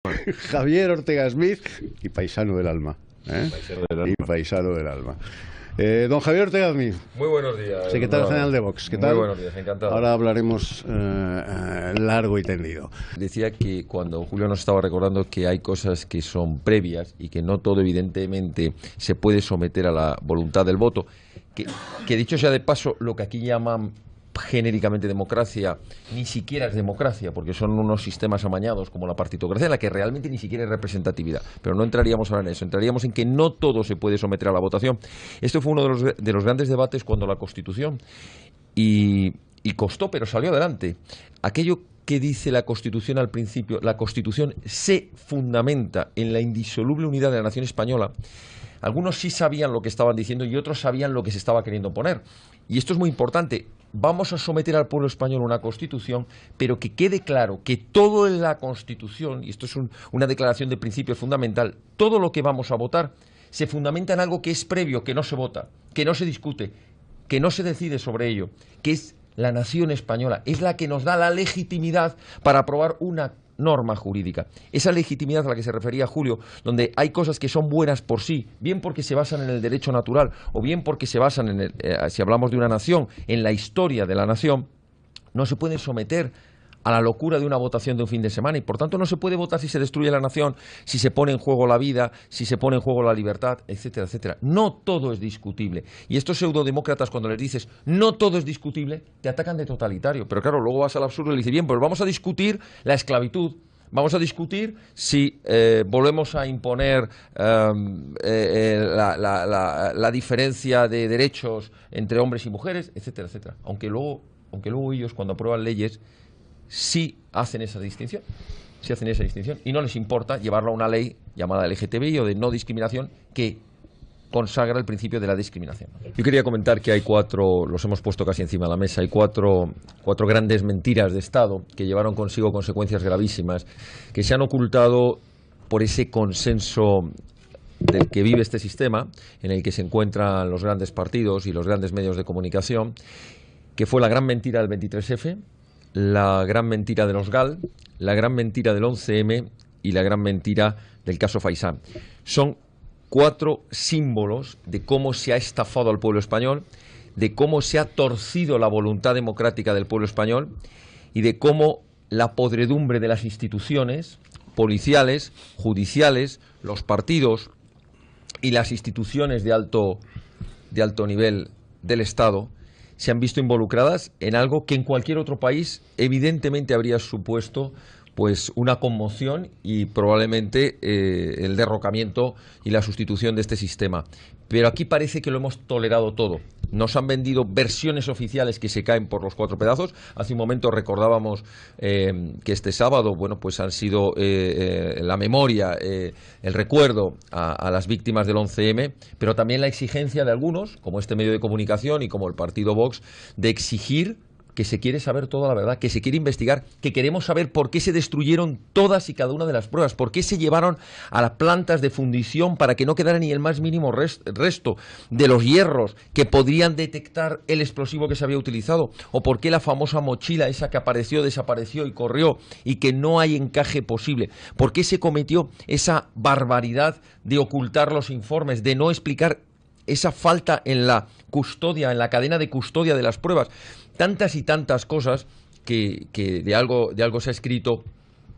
Javier Ortega Smith y paisano del alma. Paisano del alma. Y paisano del alma. Don Javier Ortega Smith. Muy buenos días. Secretario general de Vox. ¿Qué tal? Muy buenos días, encantado. Ahora hablaremos largo y tendido. Decía que cuando Julio nos estaba recordando que hay cosas que son previas y que no todo evidentemente se puede someter a la voluntad del voto, que dicho sea de paso, lo que aquí llaman genéricamente democracia, ni siquiera es democracia, porque son unos sistemas amañados como la partitocracia, en la que realmente ni siquiera es representatividad. Pero no entraríamos ahora en eso, entraríamos en que no todo se puede someter a la votación. Esto fue uno de los grandes debates cuando la Constitución, y costó, pero salió adelante. Aquello que dice la Constitución al principio, la Constitución se fundamenta en la indisoluble unidad de la nación española. Algunos sí sabían lo que estaban diciendo y otros sabían lo que se estaba queriendo poner. Y esto es muy importante. Vamos a someter al pueblo español a una Constitución, pero que quede claro que todo en la Constitución, y esto es una declaración de principios fundamental, todo lo que vamos a votar se fundamenta en algo que es previo, que no se vota, que no se discute, que no se decide sobre ello, que es la nación española. Es la que nos da la legitimidad para aprobar una norma jurídica. Esa legitimidad a la que se refería Julio, donde hay cosas que son buenas por sí, bien porque se basan en el derecho natural, o bien porque se basan en si hablamos de una nación, en la historia de la nación, no se pueden someter a la locura de una votación de un fin de semana, y por tanto no se puede votar si se destruye la nación, si se pone en juego la vida, si se pone en juego la libertad, etcétera, etcétera. No todo es discutible. Y estos pseudodemócratas, cuando les dices no todo es discutible, te atacan de totalitario. Pero claro, luego vas al absurdo y le dices, bien, pues vamos a discutir la esclavitud. Vamos a discutir si volvemos a imponer la diferencia de derechos entre hombres y mujeres, etcétera, etcétera. Aunque luego ellos, cuando aprueban leyes, sí hacen esa distinción, y no les importa llevarlo a una ley llamada LGTBI o de no discriminación, que consagra el principio de la discriminación. Yo quería comentar que hay los hemos puesto casi encima de la mesa, hay cuatro grandes mentiras de Estado que llevaron consigo consecuencias gravísimas, que se han ocultado por ese consenso del que vive este sistema, en el que se encuentran los grandes partidos y los grandes medios de comunicación, que fue la gran mentira del 23F, la gran mentira de los GAL, la gran mentira del 11M y la gran mentira del caso Faisán. Son 4 símbolos de cómo se ha estafado al pueblo español, de cómo se ha torcido la voluntad democrática del pueblo español y de cómo la podredumbre de las instituciones policiales, judiciales, los partidos y las instituciones de alto nivel del Estado se han visto involucradas en algo que en cualquier otro país evidentemente habría supuesto pues una conmoción y probablemente el derrocamiento y la sustitución de este sistema. Pero aquí parece que lo hemos tolerado todo. Nos han vendido versiones oficiales que se caen por los 4 pedazos. Hace un momento recordábamos que este sábado, bueno, pues han sido la memoria, el recuerdo a las víctimas del 11M, pero también la exigencia de algunos, como este medio de comunicación y como el partido Vox, de exigir que se quiere saber toda la verdad, que se quiere investigar, que queremos saber por qué se destruyeron todas y cada una de las pruebas, por qué se llevaron a las plantas de fundición para que no quedara ni el más mínimo resto de los hierros que podrían detectar el explosivo que se había utilizado, o por qué la famosa mochila esa que apareció, desapareció y corrió y que no hay encaje posible, por qué se cometió esa barbaridad de ocultar los informes, de no explicar esa falta en la custodia, en la cadena de custodia de las pruebas. Tantas y tantas cosas que de algo se ha escrito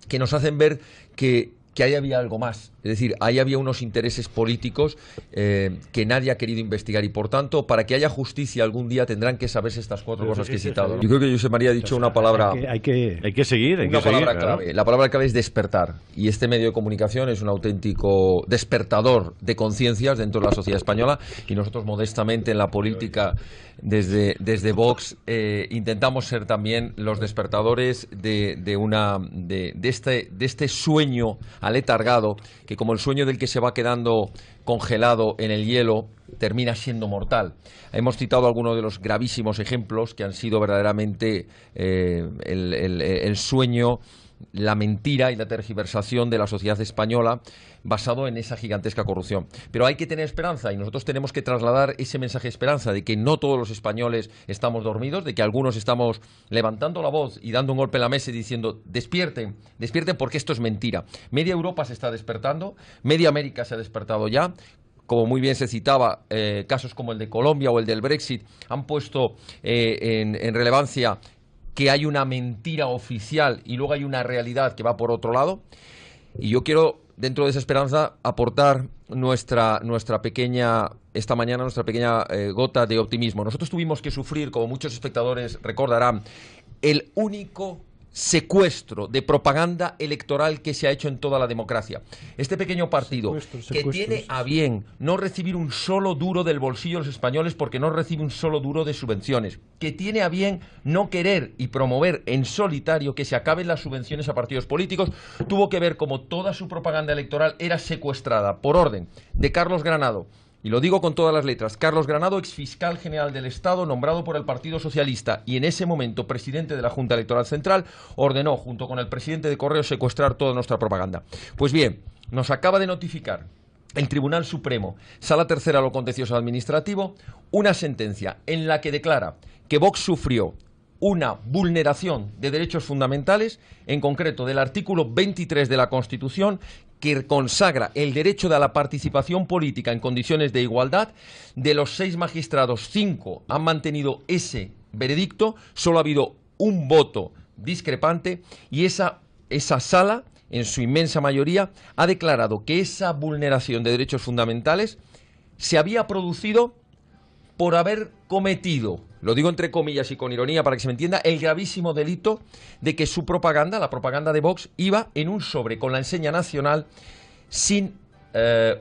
que nos hacen ver que ahí había algo más. Es decir, ahí había unos intereses políticos que nadie ha querido investigar, y por tanto, para que haya justicia algún día tendrán que saberse estas 4 cosas que he citado, ¿no? Yo creo que Josep María ha dicho una palabra... Hay que seguir. Una palabra clave. La palabra clave es despertar. Y este medio de comunicación es un auténtico despertador de conciencias dentro de la sociedad española, y nosotros modestamente en la política, desde Vox, intentamos ser también los despertadores de este sueño aletargado, que como el sueño del que se va quedando congelado en el hielo termina siendo mortal. Hemos citado algunos de los gravísimos ejemplos que han sido verdaderamente el sueño la mentira y la tergiversación de la sociedad española basado en esa gigantesca corrupción. Pero hay que tener esperanza y nosotros tenemos que trasladar ese mensaje de esperanza de que no todos los españoles estamos dormidos, de que algunos estamos levantando la voz y dando un golpe en la mesa y diciendo despierten, despierten porque esto es mentira. Media Europa se está despertando, media América se ha despertado ya. Como muy bien se citaba, casos como el de Colombia o el del Brexit han puesto en relevancia que hay una mentira oficial y luego hay una realidad que va por otro lado. Y yo quiero, dentro de esa esperanza, aportar nuestra pequeña, esta mañana, nuestra pequeña gota de optimismo. Nosotros tuvimos que sufrir, como muchos espectadores recordarán, el único secuestro de propaganda electoral que se ha hecho en toda la democracia. Este pequeño partido que tiene a bien no recibir un solo duro del bolsillo de los españoles porque no recibe un solo duro de subvenciones, que tiene a bien no querer y promover en solitario que se acaben las subvenciones a partidos políticos, tuvo que ver como toda su propaganda electoral era secuestrada por orden de Carlos Granado. Y lo digo con todas las letras, Carlos Granado, exfiscal general del Estado, nombrado por el Partido Socialista y en ese momento presidente de la Junta Electoral Central, ordenó, junto con el presidente de Correos, secuestrar toda nuestra propaganda. Pues bien, nos acaba de notificar el Tribunal Supremo, Sala Tercera de lo Contencioso Administrativo, una sentencia en la que declara que Vox sufrió una vulneración de derechos fundamentales, en concreto del artículo 23 de la Constitución, que consagra el derecho de la participación política en condiciones de igualdad. De los 6 magistrados, 5 han mantenido ese veredicto, solo ha habido un voto discrepante y esa sala, en su inmensa mayoría, ha declarado que esa vulneración de derechos fundamentales se había producido por haber cometido, lo digo entre comillas y con ironía para que se me entienda, el gravísimo delito de que su propaganda, la propaganda de Vox, iba en un sobre con la enseña nacional sin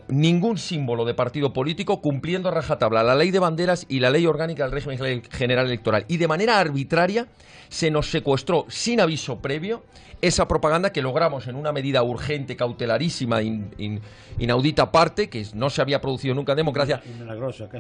ningún símbolo de partido político, cumpliendo a rajatabla la ley de banderas y la ley orgánica del régimen general electoral. Y de manera arbitraria se nos secuestró sin aviso previo esa propaganda que logramos en una medida urgente, cautelarísima, inaudita parte, que no se había producido nunca en democracia,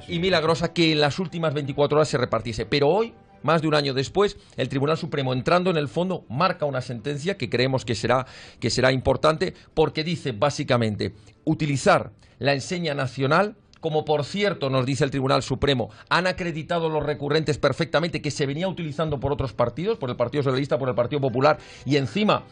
y milagrosa, que en las últimas 24 horas se repartiese. Pero hoy, más de un año después, el Tribunal Supremo, entrando en el fondo, marca una sentencia que creemos que será importante, porque dice básicamente utilizar la enseña nacional, como por cierto nos dice el Tribunal Supremo, han acreditado los recurrentes perfectamente, que se venía utilizando por otros partidos, por el Partido Socialista, por el Partido Popular, y encima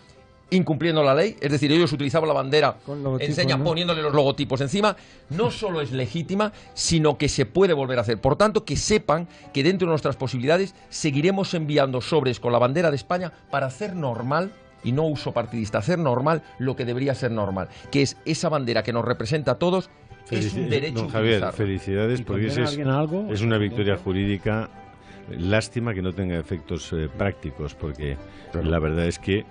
incumpliendo la ley, es decir, ellos utilizaban la bandera, enseña, ¿no?, poniéndole los logotipos encima. No solo es legítima, sino que se puede volver a hacer. Por tanto, que sepan que dentro de nuestras posibilidades seguiremos enviando sobres con la bandera de España para hacer normal, y no uso partidista, hacer normal lo que debería ser normal, que es esa bandera que nos representa a todos. Es un derecho. Don Javier, felicidades, porque es una victoria jurídica. Lástima que no tenga efectos prácticos, porque la verdad es que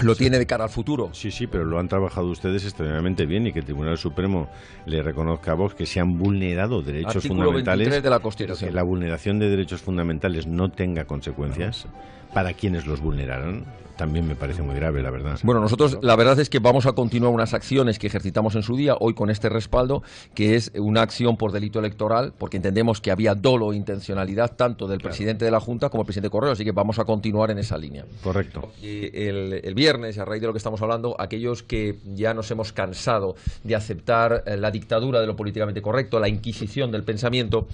lo tiene de cara al futuro. Sí, pero lo han trabajado ustedes extraordinariamente bien, y que el Tribunal Supremo le reconozca a Vox que se han vulnerado derechos fundamentales. 23 de la Constitución. Que la vulneración de derechos fundamentales no tenga consecuencias para quienes los vulneraron, también me parece muy grave, la verdad. Bueno, nosotros la verdad es que vamos a continuar unas acciones que ejercitamos en su día, hoy con este respaldo, que es una acción por delito electoral, porque entendemos que había dolo e intencionalidad tanto del presidente de la Junta como del presidente de Correos, así que vamos a continuar en esa línea. Correcto. El viernes, a raíz de lo que estamos hablando, aquellos que ya nos hemos cansado de aceptar la dictadura de lo políticamente correcto, la inquisición del pensamiento,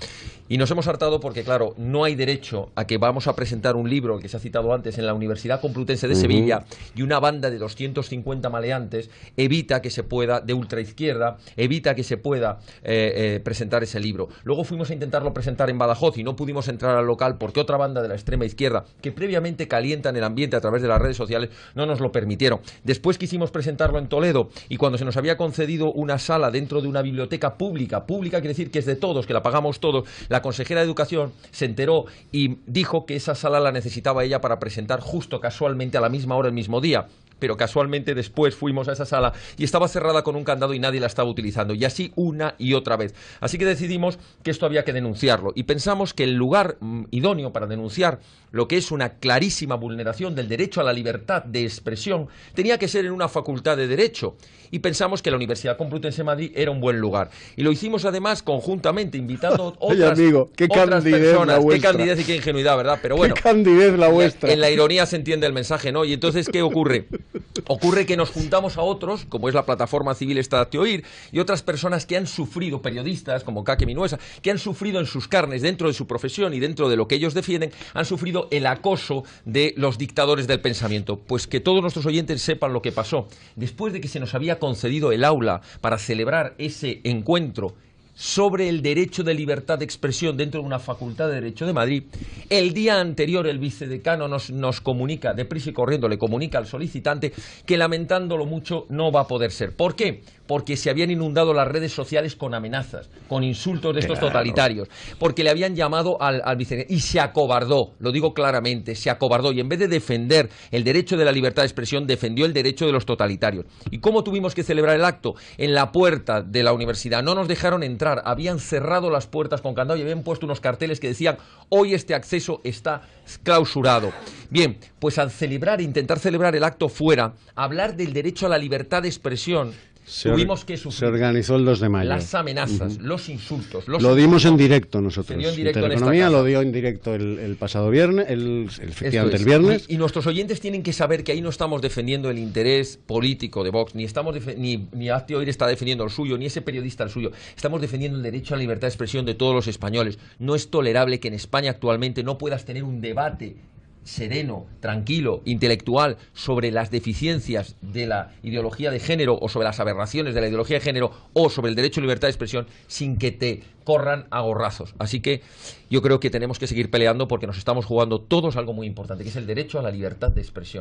y nos hemos hartado porque, claro, no hay derecho a que vamos a presentar un libro que se ha citado antes en la Universidad Complutense de Sevilla, y una banda de 250 maleantes evita que se pueda, de ultraizquierda, evita que se pueda presentar ese libro. Luego fuimos a intentarlo presentar en Badajoz y no pudimos entrar al local porque otra banda de la extrema izquierda, que previamente calientan el ambiente a través de las redes sociales, no nos lo permitieron. Después quisimos presentarlo en Toledo, y cuando se nos había concedido una sala dentro de una biblioteca pública quiere decir que es de todos, que la pagamos todos, la consejera de Educación se enteró y dijo que esa sala la necesitaba ella para presentar justo casualmente a la misma hora, el mismo día. pero casualmente después fuimos a esa sala y estaba cerrada con un candado y nadie la estaba utilizando, y así una y otra vez. Así que decidimos que esto había que denunciarlo y pensamos que el lugar idóneo para denunciar lo que es una clarísima vulneración del derecho a la libertad de expresión tenía que ser en una facultad de Derecho, y pensamos que la Universidad Complutense de Madrid era un buen lugar. Y lo hicimos además conjuntamente, invitando otras, otras personas. Qué candidez y qué ingenuidad, ¿verdad? Pero bueno, qué candidez la vuestra. En la ironía se entiende el mensaje, ¿no? Y entonces, ¿qué ocurre? Ocurre que nos juntamos a otros, como es la Plataforma Civil Estate Oír, y otras personas que han sufrido, periodistas como Kake Minuesa, que han sufrido en sus carnes, dentro de su profesión y dentro de lo que ellos defienden, han sufrido el acoso de los dictadores del pensamiento. Pues que todos nuestros oyentes sepan lo que pasó. Después de que se nos había concedido el aula para celebrar ese encuentro sobre el derecho de libertad de expresión dentro de una facultad de Derecho de Madrid, el día anterior el vicedecano nos comunica, deprisa y corriendo, le comunica al solicitante que, lamentándolo mucho, no va a poder ser. ¿Por qué? Porque se habían inundado las redes sociales con amenazas, con insultos de estos totalitarios, porque le habían llamado al vicedecano y se acobardó, lo digo claramente, se acobardó, y en vez de defender el derecho de la libertad de expresión, defendió el derecho de los totalitarios. ¿Y cómo tuvimos que celebrar el acto? En la puerta de la universidad. No nos dejaron entrar, habían cerrado las puertas con candado y habían puesto unos carteles que decían: hoy este acceso está clausurado. Bien, pues al celebrar, intentar celebrar el acto fuera, hablar del derecho a la libertad de expresión, tuvimos que sufrir. Se organizó el 2 de mayo. Las amenazas, los insultos. Lo dimos en directo nosotros. Se dio en directo en Intereconomía esta casa. lo dio en directo el pasado viernes, efectivamente el viernes. Y nuestros oyentes tienen que saber que ahí no estamos defendiendo el interés político de Vox, ni estamos ni Hazte Oír está defendiendo el suyo, ni ese periodista el suyo. Estamos defendiendo el derecho a la libertad de expresión de todos los españoles. No es tolerable que en España actualmente no puedas tener un debate sereno, tranquilo, intelectual sobre las deficiencias de la ideología de género o sobre las aberraciones de la ideología de género o sobre el derecho a la libertad de expresión sin que te corran a gorrazos. Así que yo creo que tenemos que seguir peleando porque nos estamos jugando todos algo muy importante, que es el derecho a la libertad de expresión.